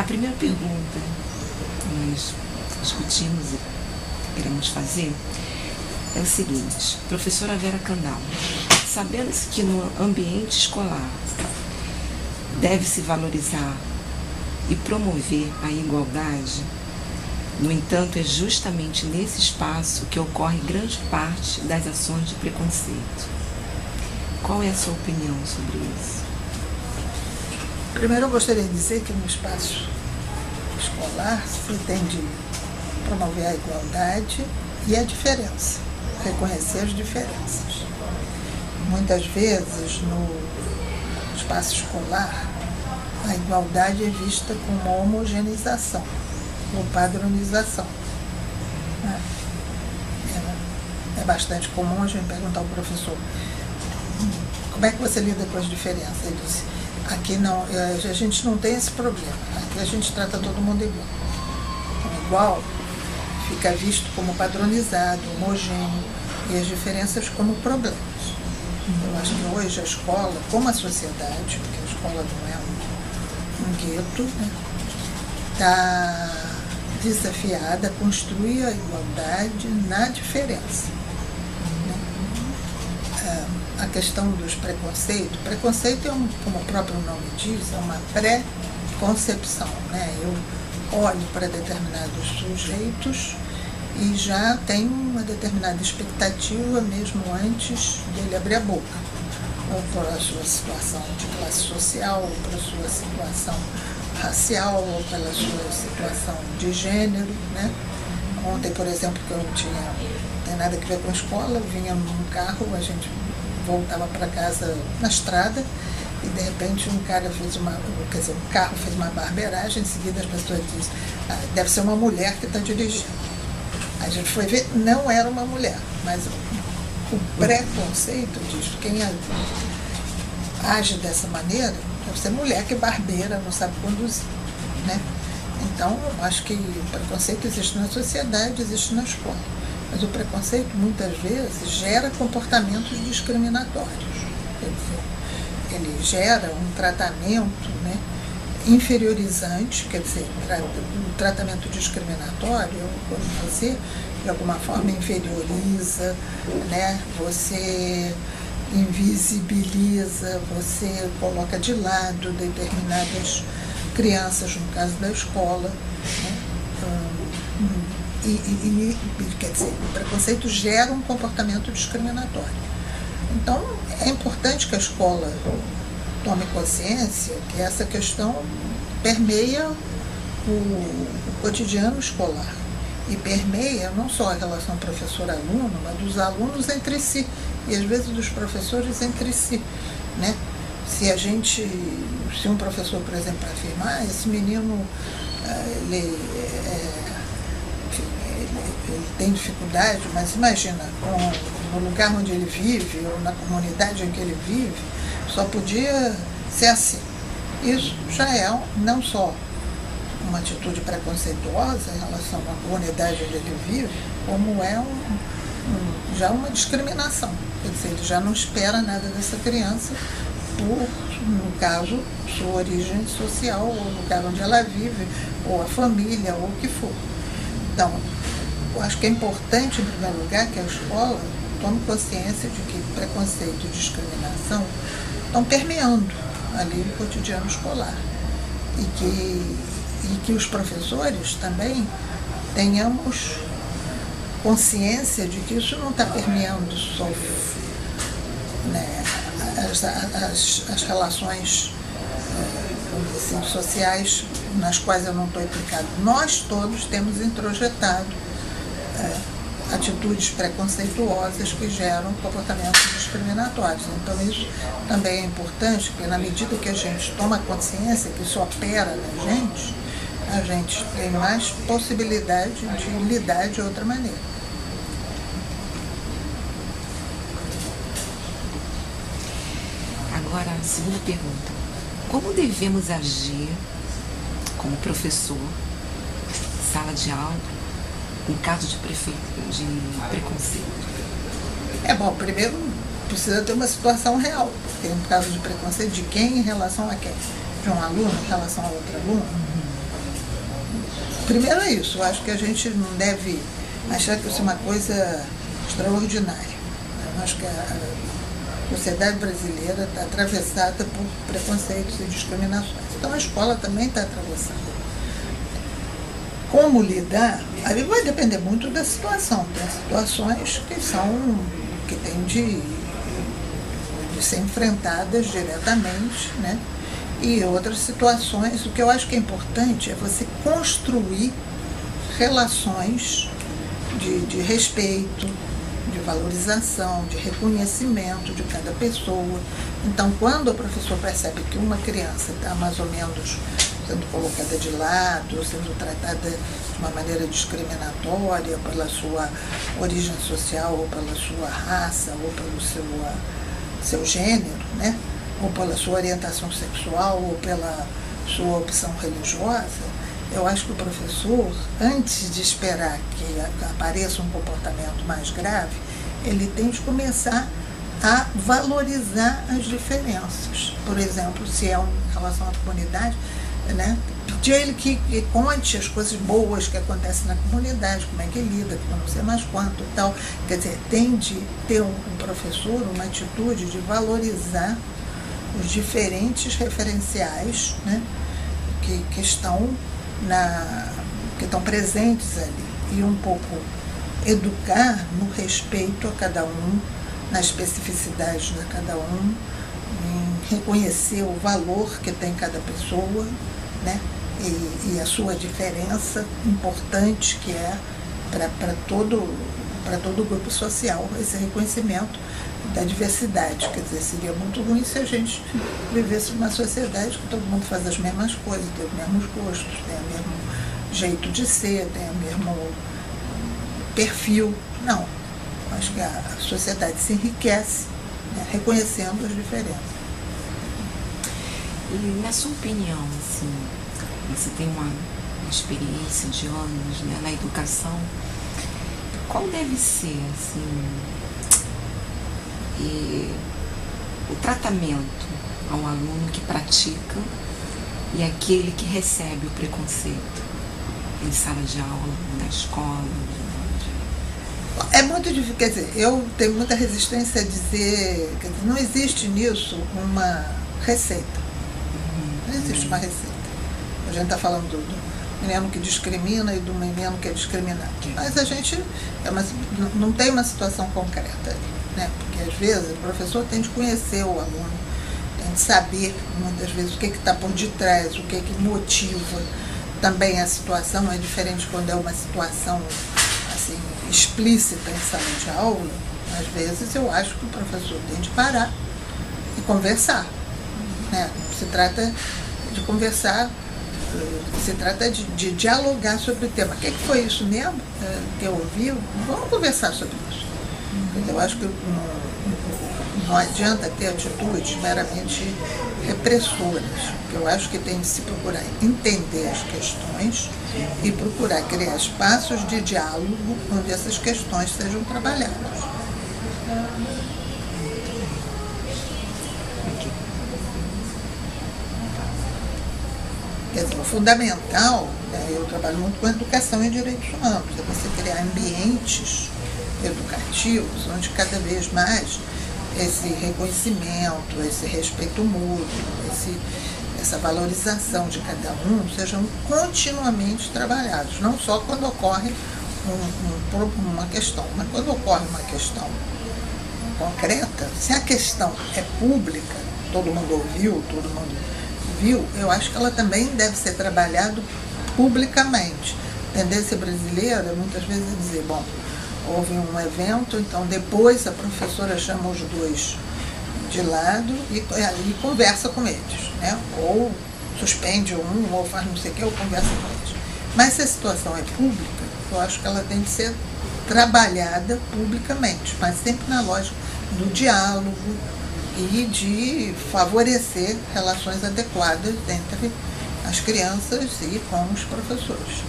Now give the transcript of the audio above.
primeira pergunta que nós discutimos e queremos fazer é o seguinte: professora Vera Candal, sabendo-se que no ambiente escolar deve-se valorizar e promover a igualdade, no entanto, é justamente nesse espaço que ocorre grande parte das ações de preconceito. Qual é a sua opinião sobre isso? Primeiro, eu gostaria de dizer que no espaço escolar se tem de promover a igualdade e a diferença, reconhecer as diferenças. Muitas vezes, no espaço escolar, a igualdade é vista como homogeneização ou padronização. É bastante comum a gente perguntar ao professor: como é que você lida com as diferenças? Ele disse: aqui não, a gente não tem esse problema, aqui a gente trata todo mundo igual. Então, igual fica visto como padronizado, homogêneo, e as diferenças como problemas. Eu acho que hoje a escola, como a sociedade, porque a escola não é um gueto, está desafiada a construir a igualdade na diferença. A questão dos preconceitos, preconceito é, como o próprio nome diz, é uma pré-concepção. Eu olho para determinados sujeitos e já tenho uma determinada expectativa mesmo antes dele abrir a boca, ou pela sua situação de classe social, ou pela sua situação racial, ou pela sua situação de gênero. Ontem, por exemplo, que eu não tem nada a ver com a escola, eu vinha num carro, a gente voltava para casa na estrada e de repente um carro fez uma barbeiragem, em seguida as pessoas dizem: deve ser uma mulher que está dirigindo. A gente foi ver, não era uma mulher, mas o preconceito diz que quem age dessa maneira deve ser mulher que barbeira, não sabe conduzir. Então, eu acho que o preconceito existe na sociedade, existe na escola. Mas o preconceito, muitas vezes, gera comportamentos discriminatórios. Quer dizer, ele gera um tratamento inferiorizante, quer dizer, um tratamento discriminatório, quando você, de alguma forma, inferioriza, você invisibiliza, você coloca de lado determinadas crianças, no caso da escola. Quer dizer, o preconceito gera um comportamento discriminatório. Então, é importante que a escola tome consciência que essa questão permeia o cotidiano escolar e permeia não só a relação professor-aluno, mas dos alunos entre si e às vezes dos professores entre si. Se um professor, por exemplo, afirmar: esse menino ele tem dificuldade, mas imagina, no lugar onde ele vive, ou na comunidade em que ele vive, só podia ser assim. Isso já é não só uma atitude preconceituosa em relação à comunidade onde ele vive, como é já uma discriminação. Quer dizer, ele já não espera nada dessa criança por, no caso, sua origem social, ou o lugar onde ela vive, ou a família, ou o que for. Então, eu acho que é importante, em primeiro lugar, que a escola tome consciência de que preconceito e discriminação estão permeando ali o cotidiano escolar. E que os professores também tenhamos consciência de que isso não está permeando só as relações sociais nas quais eu não estou implicado. Nós todos temos introjetado atitudes preconceituosas que geram comportamentos discriminatórios. Então isso também é importante, porque na medida que a gente toma consciência que isso opera na gente, a gente tem mais possibilidade de lidar de outra maneira. Agora, a segunda pergunta: como devemos agir como professor, sala de aula, em caso de preconceito? Bom, primeiro precisa ter uma situação real, porque um caso de preconceito de quem em relação a quem? De um aluno em relação a outro aluno? primeiro é isso, eu acho que a gente não deve achar que isso é uma coisa extraordinária. Eu acho que a sociedade brasileira está atravessada por preconceitos e discriminações. Então a escola também está atravessada. Como lidar? Aí vai depender muito da situação. Tem situações que têm de ser enfrentadas diretamente, né? E outras situações, o que eu acho que é importante é você construir relações de respeito, de valorização, de reconhecimento de cada pessoa. Então, quando o professor percebe que uma criança está mais ou menos sendo colocada de lado, sendo tratada de uma maneira discriminatória pela sua origem social, ou pela sua raça, ou pelo seu gênero, né? Ou pela sua orientação sexual, ou pela sua opção religiosa, eu acho que o professor, antes de esperar que apareça um comportamento mais grave, ele tem de começar a valorizar as diferenças. Por exemplo, se é em relação à comunidade, né? Pedir a ele que conte as coisas boas que acontecem na comunidade, como é que lida, que eu não sei mais quanto e tal. Quer dizer, tem de ter um professor uma atitude de valorizar os diferentes referenciais, né? que estão presentes ali, e um pouco educar no respeito a cada um, na especificidade de cada um, em reconhecer o valor que tem cada pessoa, né? E a sua diferença importante que é para todo o grupo social, esse reconhecimento da diversidade. Quer dizer, seria muito ruim se a gente vivesse numa sociedade que todo mundo faz as mesmas coisas, tem os mesmos gostos, tem o mesmo jeito de ser, tem o mesmo perfil. Não. Acho que a sociedade se enriquece, né, reconhecendo as diferenças. E, na sua opinião, assim, você tem uma experiência de anos, né, na educação, qual deve ser, assim, o tratamento ao aluno que pratica e aquele que recebe o preconceito em sala de aula, na escola? É muito difícil, quer dizer, eu tenho muita resistência a dizer, quer dizer, não existe nisso uma receita. Não existe uma receita. A gente está falando do menino que discrimina e do menino que é discriminado. Mas a gente não tem uma situação concreta ali, né? Porque às vezes o professor tem de conhecer o aluno, tem de saber muitas vezes o que está por detrás, o que motiva também a situação. É diferente quando é uma situação assim, explícita em sala de aula. Às vezes eu acho que o professor tem de parar e conversar, né? Se trata de conversar, se trata de dialogar sobre o tema. O que foi isso mesmo que eu ouvi? Vamos conversar sobre isso. Eu acho que não adianta ter atitudes meramente repressoras. Eu acho que tem de se procurar entender as questões e procurar criar espaços de diálogo onde essas questões sejam trabalhadas. Quer dizer, o fundamental, né, eu trabalho muito com educação e direitos humanos, é você criar ambientes educativos onde cada vez mais esse reconhecimento, esse respeito mútuo, essa valorização de cada um sejam continuamente trabalhados, não só quando ocorre uma questão, mas quando ocorre uma questão concreta, se a questão é pública, todo mundo ouviu, todo mundo viu, eu acho que ela também deve ser trabalhada publicamente. A tendência brasileira, muitas vezes, é dizer, bom, houve um evento, então depois a professora chama os dois de lado e conversa com eles, né? Ou suspende um, ou faz não sei o que, ou conversa com eles. Mas se a situação é pública, eu acho que ela tem que ser trabalhada publicamente, mas sempre na lógica do diálogo e de favorecer relações adequadas entre as crianças e com os professores.